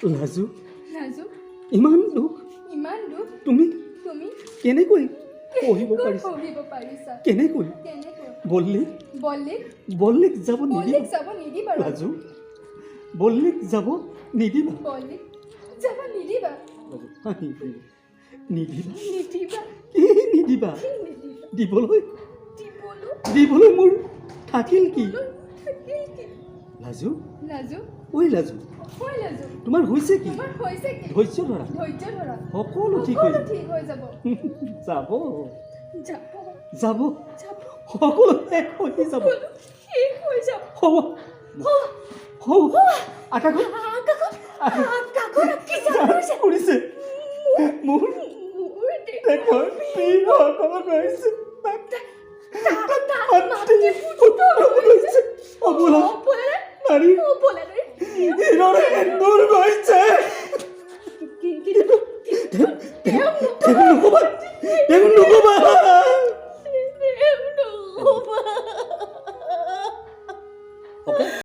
লাজু লাজু ইমান দুখ ইমান দুখ তুমি তুমি কেনেকৈ পঢ়িব পাৰিছা পঢ়িব পাৰিছা কেনেকৈ কেনেকৈ বল্লিক বল্লিক বল্লিক যাব বল্লিক নিদিবা যাব নিদিবা লাজু বল্লিক যাব নিদিবা বল্লিক যাব নিদিবা নিদিবা নিদিবা কি নিদিবা কি নিদিবা দিবলৈ দিবলৈ দিবলৈ মোৰ থাকিল কি থাকিল কি লাজু লাজু ঐ লাজু হয় লাজু তোমাৰ হৈছে কি তোমাৰ হৈছে কি ধৈৰ্য ধৰা ধৈৰ্য ধৰা সকলো ঠিক হৈ সকলো ঠিক হৈ যাব যাব যাব যাব যাব সকলো শেষ হৈ যাব সকলো শেষ হৈ যাব হ'ব হ'ব আকাশত আকাশত কি জানিছে কৰিছে মোৰ মোৰ দেশৰ প্ৰিয় অকমান ৰহিছে অবলা নাৰী হিৰোৰ দূৰ হয়েছে